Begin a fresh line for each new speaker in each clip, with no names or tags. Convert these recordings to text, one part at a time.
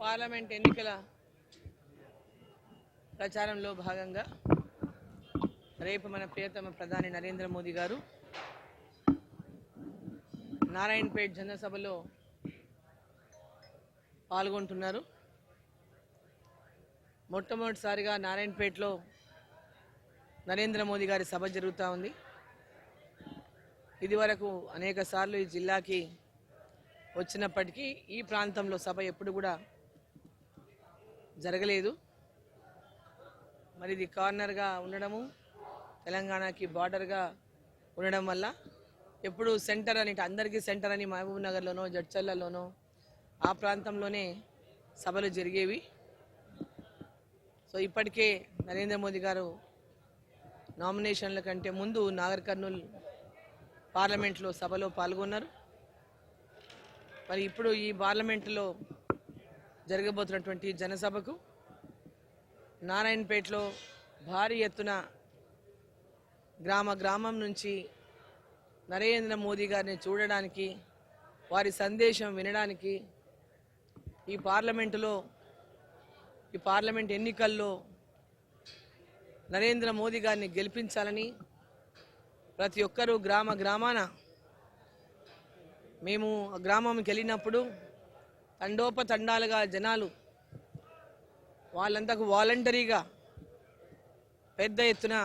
Parliament ఎన్నికల ప్రచారంలో భాగంగా రేపు మన ప్రియతమ ప్రధాని నరేంద్ర మోదీ గారు నారాయణపేట్ జనసభలో పాల్గొంటున్నారు. మొట్టమొదటిసారిగా నారాయణపేటలో నరేంద్ర మోదీ గారి సభ జరుగుతూ ఉంది. ఇదివరకు అనేక సార్లు ఈ జిల్లాకి వచ్చినప్పటికీ ఈ ప్రాంతంలో సభ ఎప్పుడు కూడా జరగలేదు. మరి ఇది కార్నర్గా ఉండడము, తెలంగాణకి బార్డర్గా ఉండడం వల్ల ఎప్పుడు సెంటర్ అని, అందరికీ సెంటర్ అని మహబూబ్ నగర్లోనో జడ్చర్లలోనో ఆ ప్రాంతంలోనే సభలు జరిగేవి. సో ఇప్పటికే నరేంద్ర మోదీ గారు నామినేషన్ల కంటే ముందు నాగర్ కర్నూల్ పార్లమెంట్లో సభలో పాల్గొన్నారు. మరి ఇప్పుడు ఈ పార్లమెంటులో జరగబోతున్నటువంటి జనసభకు నారాయణపేటలో భారీ ఎత్తున గ్రామం నుంచి నరేంద్ర మోదీ గారిని చూడడానికి, వారి సందేశం వినడానికి ఈ పార్లమెంట్ ఎన్నికల్లో నరేంద్ర మోదీ గారిని గెలిపించాలని ప్రతి ఒక్కరూ గ్రామాన మేము గ్రామంకి వెళ్ళినప్పుడు తండోపతండాలుగా జనాలు వాళ్ళంతకు వాలంటరీగా పెద్ద ఎత్తున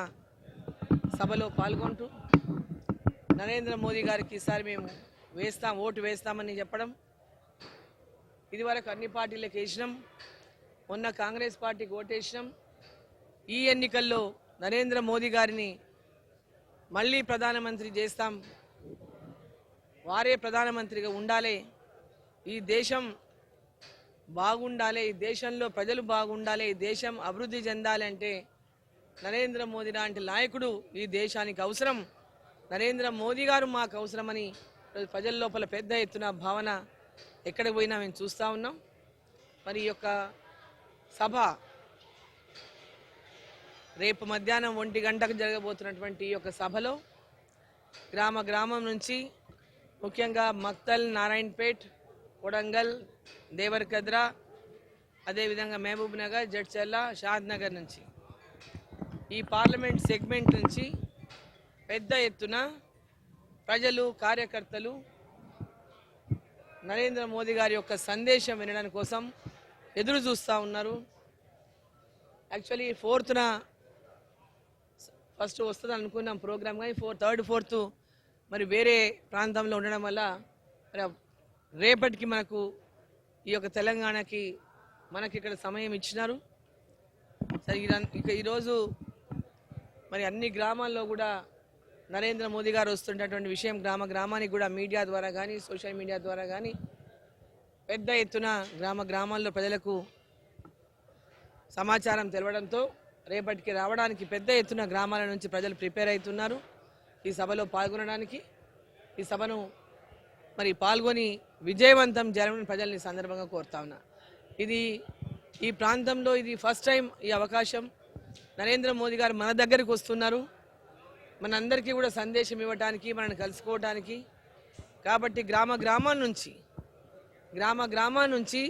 సభలో పాల్గొంటూ నరేంద్ర మోదీ గారికి ఈసారి మేము ఓటు వేస్తామని చెప్పడం. ఇదివరకు అన్ని పార్టీలకు వేసినాం, మొన్న కాంగ్రెస్ పార్టీకి ఓటేసినాం. ఈ ఎన్నికల్లో నరేంద్ర మోదీ గారిని మళ్ళీ ప్రధానమంత్రి చేస్తాం, వారే ప్రధానమంత్రిగా ఉండాలి, ఈ దేశం బాగుండాలి, ఈ దేశంలో ప్రజలు బాగుండాలి, ఈ దేశం అభివృద్ధి చెందాలి అంటే నరేంద్ర మోదీ లాంటి నాయకుడు ఈ దేశానికి అవసరం, నరేంద్ర మోదీ గారు మాకు అవసరమని ప్రజల లోపల పెద్ద ఎత్తున భావన ఎక్కడికి పోయినా మేము చూస్తూ ఉన్నాం. మరి ఈ యొక్క సభ రేపు మధ్యాహ్నం 1 గంటకు జరగబోతున్నటువంటి ఈ యొక్క సభలో గ్రామం నుంచి ముఖ్యంగా మక్తల్, నారాయణపేట్, కొడంగల్, దేవరకద్రా, అదేవిధంగా మహబూబ్ నగర్, జడ్చర్ల, షాద్ నగర్ నుంచి ఈ పార్లమెంట్ సెగ్మెంట్ నుంచి పెద్ద ఎత్తున ప్రజలు, కార్యకర్తలు నరేంద్ర మోదీ గారి యొక్క సందేశం వినడానికి కోసం ఎదురు చూస్తూ ఉన్నారు. యాక్చువల్లీ 4th ఫస్ట్ వస్తుంది అనుకున్నాం ప్రోగ్రామ్, కానీ 3rd 4th మరి వేరే ప్రాంతంలో ఉండడం వల్ల మరి రేపటికి మనకు ఈ యొక్క తెలంగాణకి మనకి ఇక్కడ సమయం ఇచ్చినారు. సరే ఇక ఈరోజు మరి అన్ని గ్రామాల్లో కూడా నరేంద్ర మోదీ గారు వస్తుండేటువంటి విషయం గ్రామానికి కూడా మీడియా ద్వారా కానీ సోషల్ మీడియా ద్వారా కానీ పెద్ద ఎత్తున గ్రామాల్లో ప్రజలకు సమాచారం తెలవడంతో రేపటికి రావడానికి పెద్ద ఎత్తున గ్రామాల నుంచి ప్రజలు ప్రిపేర్ అవుతున్నారు ఈ సభలో పాల్గొనడానికి. ఈ సభను మరి పాల్గొని విజయవంతం జరగని ప్రజల్ని సందర్భంగా కోరుతా ఉన్నా. ఈ ప్రాంతంలో ఇది ఫస్ట్ టైం ఈ అవకాశం. నరేంద్ర మోదీ గారు మన దగ్గరికి వస్తున్నారు, మనందరికీ కూడా సందేశం ఇవ్వడానికి, మనల్ని కలుసుకోవడానికి. కాబట్టి గ్రామం నుంచి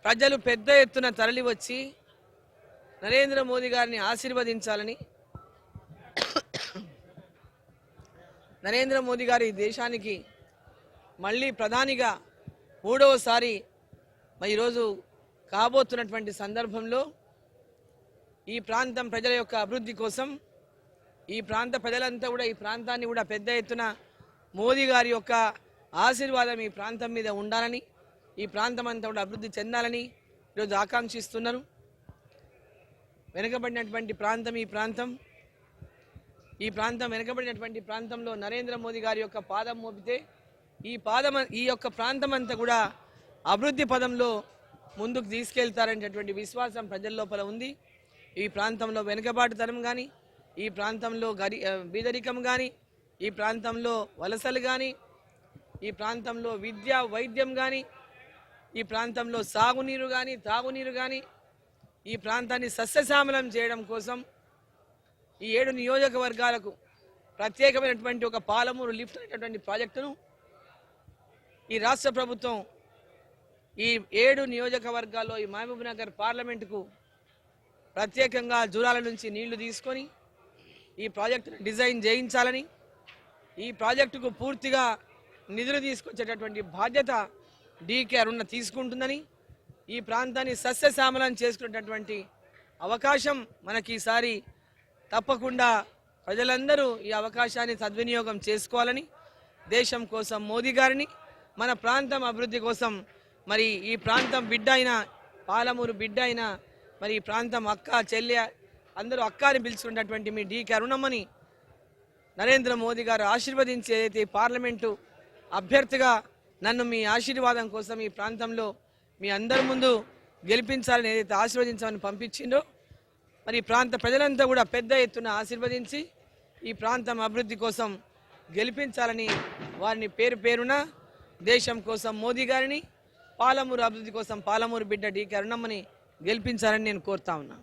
ప్రజలు పెద్ద ఎత్తున తరలి వచ్చి నరేంద్ర మోదీ గారిని ఆశీర్వదించాలని, నరేంద్ర మోదీ గారు ఈ దేశానికి మళ్ళీ ప్రధానిగా 3వసారి ఈరోజు కాబోతున్నటువంటి సందర్భంలో ఈ ప్రాంతం ప్రజల యొక్క అభివృద్ధి కోసం ఈ ప్రాంత ప్రజలంతా కూడా ఈ ప్రాంతాన్ని కూడా పెద్ద ఎత్తున మోదీ గారి యొక్క ఆశీర్వాదం ఈ ప్రాంతం మీద ఉండాలని, ఈ ప్రాంతం అంతా కూడా అభివృద్ధి చెందాలని ఈరోజు ఆకాంక్షిస్తున్నారు. వెనుకబడినటువంటి ప్రాంతం ఈ ప్రాంతం వెనుకబడినటువంటి ప్రాంతంలో నరేంద్ర మోదీ గారి యొక్క పాదం మోపితే ఈ యొక్క ప్రాంతం అంతా కూడా అభివృద్ధి పదంలో ముందుకు తీసుకెళ్తారనేటటువంటి విశ్వాసం ప్రజల లోపల ఉంది. ఈ ప్రాంతంలో వెనుకబాటుతనం కానీ, ఈ ప్రాంతంలో బీదరికం కానీ, ఈ ప్రాంతంలో వలసలు కానీ, ఈ ప్రాంతంలో విద్య వైద్యం కానీ, ఈ ప్రాంతంలో సాగునీరు కానీ తాగునీరు కానీ, ఈ ప్రాంతాన్ని సస్యశ్యామలం చేయడం కోసం ఈ 7 నియోజకవర్గాలకు ప్రత్యేకమైనటువంటి ఒక పాలమూరు లిఫ్ట్ అనేటటువంటి ప్రాజెక్టును ఈ రాష్ట్ర ప్రభుత్వం ఈ 7 నియోజకవర్గాల్లో ఈ మహబూబ్ నగర్ పార్లమెంటుకు ప్రత్యేకంగా జూరాల నుంచి నీళ్లు తీసుకొని ఈ ప్రాజెక్టును డిజైన్ చేయించాలని, ఈ ప్రాజెక్టుకు పూర్తిగా నిధులు తీసుకొచ్చేటటువంటి బాధ్యత డీకే అరుణ తీసుకుంటుందని, ఈ ప్రాంతాన్ని సస్యశ్యామలం చేసుకునేటటువంటి అవకాశం మనకి ఈసారి తప్పకుండా ప్రజలందరూ ఈ అవకాశాన్ని సద్వినియోగం చేసుకోవాలని, దేశం కోసం మోదీ గారిని, మన ప్రాంతం అభివృద్ధి కోసం మరి ఈ ప్రాంతం బిడ్డ అయిన పాలమూరు బిడ్డ అయిన మరి ఈ ప్రాంతం అక్క చెల్లె అందరూ అక్కని పిలుచుకున్నటువంటి మీ డీకే అరుణమ్మని నరేంద్ర మోదీ గారు ఆశీర్వదించి ఏదైతే పార్లమెంటు అభ్యర్థిగా నన్ను మీ ఆశీర్వాదం కోసం ఈ ప్రాంతంలో మీ అందరి ముందు గెలిపించాలని ఏదైతే ఆశీర్వదించామని పంపించిండో మరి ఈ ప్రాంత ప్రజలంతా కూడా పెద్ద ఎత్తున ఆశీర్వదించి ఈ ప్రాంతం అభివృద్ధి కోసం గెలిపించాలని వారిని పేరు పేరున దేశం కోసం మోదీ గారిని, పాలమూరు అభివృద్ధి కోసం పాలమూరు బిడ్డ డీకే అరుణమ్మని గెలిపించాలని నేను కోరుతా ఉన్నా.